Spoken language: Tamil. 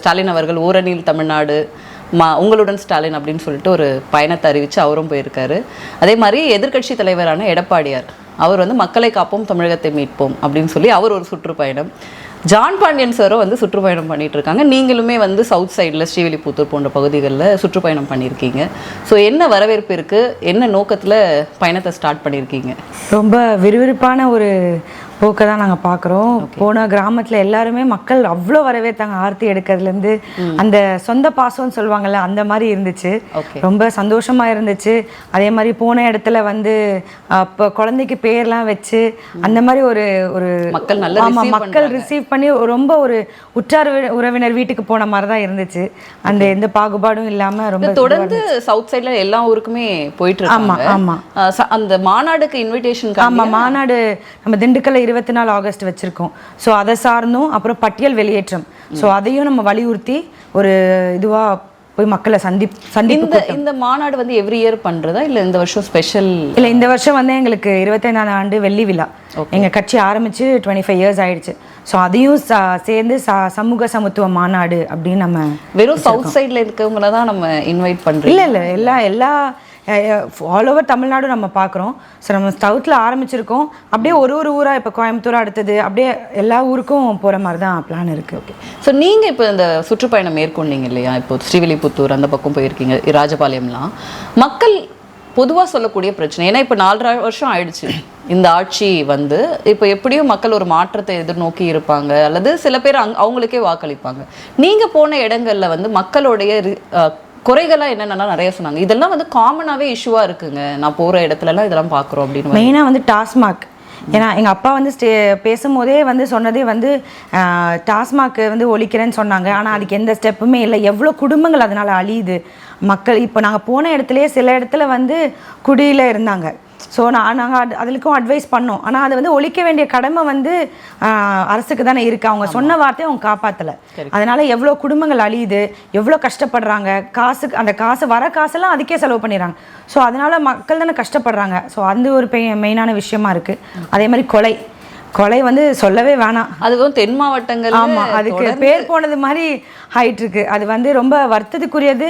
ஸ்டாலின் அவர்கள் ஊரணியில் தமிழ்நாடு உங்களுடன் ஸ்டாலின் அப்படின்னு சொல்லிட்டு ஒரு பயணத்தை அறிவித்து அவரும் போயிருக்காரு. அதே மாதிரி எதிர்க்கட்சி தலைவரான எடப்பாடியார் அவர் வந்து மக்களை காப்போம் தமிழகத்தை மீட்போம் அப்படின்னு சொல்லி அவர் ஒரு சுற்றுப்பயணம். ஜான் பாண்டியன் சாரும் வந்து சுற்றுப்பயணம் பண்ணிட்டு இருக்காங்க. நீங்களுமே வந்து சவுத் சைடில் ஸ்ரீவில்லிபுத்தூர் போன்ற பகுதிகளில் சுற்றுப்பயணம் பண்ணியிருக்கீங்க. ஸோ என்ன வரவேற்பு இருக்குது, என்ன நோக்கத்தில் பயணத்தை ஸ்டார்ட் பண்ணியிருக்கீங்க? ரொம்ப விறுவிறுப்பான ஒரு போக்கை தான் நாங்கள் பார்க்குறோம். போன கிராமத்தில் எல்லாருமே மக்கள் அவ்வளோ வரவேற்றாங்க. ஆர்த்தி எடுக்கிறதுலேருந்து அந்த சொந்த பாசம்னு சொல்லுவாங்கள்ல அந்த மாதிரி இருந்துச்சு. ரொம்ப சந்தோஷமாக இருந்துச்சு. அதே மாதிரி போன இடத்துல வந்து இப்போ குழந்தைக்கு பேர்லாம் வச்சு அந்த மாதிரி ஒரு ஒரு மக்கள் ரிசீவ் பண்ணி ரொம்ப ஒரு உற்றார் உறவினர் வீட்டுக்கு போன மாதிரி தான் இருந்துச்சு. அந்த எந்த பாகுபாடும் இல்லாமல் ரொம்ப தொடர்ந்து சவுத் சைடில் எல்லா ஊருக்குமே போயிட்டு இருக்காங்க. ஆமாம் ஆமாம். அந்த மாநாடுக்கு இன்விடேஷன் மாநாடு நம்ம திண்டுக்கல்ல 24 ஆகஸ்ட் வச்சிருக்கோம். ஸோ அதை சார்ந்தும் அப்புறம் பட்டியல் வெளியேற்றம், ஸோ அதையும் நம்ம வலியுறுத்தி ஒரு இதுவாக போய் மக்களை சந்திப்பு. இந்த மாநாடு வந்து எவ்ரி இயர் பண்றதா இல்லை இந்த வருஷம் ஸ்பெஷல்? இல்லை, இந்த வருஷம் வந்து எங்களுக்கு 25ஆம் ஆண்டு வெள்ளி விழா. எங்கள் கட்சி ஆரம்பித்து 25 இயர்ஸ் ஆயிடுச்சு. ஸோ அதையும் சேர்ந்து சமூக சமத்துவ மாநாடு அப்படின்னு நம்ம வெறும் சவுத் சைடில் இருக்கவங்கள தான் நம்ம இன்வைட் பண்ணுறோம். இல்லை எல்லா ஆல் ஓவர் தமிழ்நாடு நம்ம பார்க்குறோம். ஸோ நம்ம சவுத்தில் ஆரம்பிச்சிருக்கோம். அப்படியே ஒரு ஊராக இப்போ கோயம்புத்தூர் அடுத்தது அப்படியே எல்லா ஊருக்கும் போகிற மாதிரி தான் பிளான் இருக்குது. ஓகே. ஸோ நீங்கள் இப்போ இந்த சுற்றுப்பயணம் மேற்கொண்டீங்க இல்லையா? இப்போ ஸ்ரீவில்லிபுத்தூர் அந்த பக்கம் போயிருக்கீங்க, ராஜபாளையம்லாம். மக்கள் பொதுவாக சொல்லக்கூடிய பிரச்சனை, ஏன்னா இப்போ 4 வருஷம் ஆயிடுச்சு இந்த ஆட்சி வந்து. இப்போ எப்படியும் மக்கள் ஒரு மாற்றத்தை எதிர்நோக்கி இருப்பாங்க, அல்லது சில பேர் அவங்களுக்கே வாக்களிப்பாங்க. நீங்கள் போன இடங்களில் வந்து மக்களுடைய குறைகளாக என்னென்னா நிறைய சொன்னாங்க. இதெல்லாம் வந்து காமனாகவே இஷ்யூவாக இருக்குங்க, நான் போகிற இடத்துலலாம் இதெல்லாம் பார்க்குறோம் அப்படின்னு. மெயினாக வந்து டாஸ்மாக். ஏன்னா எங்கள் அப்பா வந்து பேசும்போதே வந்து சொன்னதே வந்து டாஸ்மாக் வந்து ஒழிக்கிறேன்னு சொன்னாங்க. ஆனால் அதுக்கு எந்த ஸ்டெப்புமே இல்லை. எவ்வளோ குடும்பங்கள் அதனால் அழியுது மக்கள். இப்போ நாங்கள் போன இடத்துலையே சில இடத்துல வந்து குடியில் இருந்தாங்க. ஸோ நாங்கள் அதுக்கும் அட்வைஸ் பண்ணோம். ஆனால் அதை வந்து ஒழிக்க வேண்டிய கடமை வந்து அரசுக்கு தானே இருக்குது. அவங்க சொன்ன வார்த்தையை அவங்க காப்பாற்றலை. அதனால் எவ்வளோ குடும்பங்கள் அழியுது, எவ்வளோ கஷ்டப்படுறாங்க. அந்த வர காசெல்லாம் அதுக்கே செலவு பண்ணிடுறாங்க. ஸோ அதனால் மக்கள் தானே கஷ்டப்படுறாங்க. ஸோ அந்த ஒரு மெயினான விஷயமா இருக்குது. அதே மாதிரி கொலை வந்து சொல்லவே வேணாம். அதுவும் தென் மாவட்டங்கள். ஆமாம், அதுக்கு பேர் போனது மாதிரி ஆயிட்டு இருக்கு. அது வந்து ரொம்ப வருத்தத்துக்குரியது.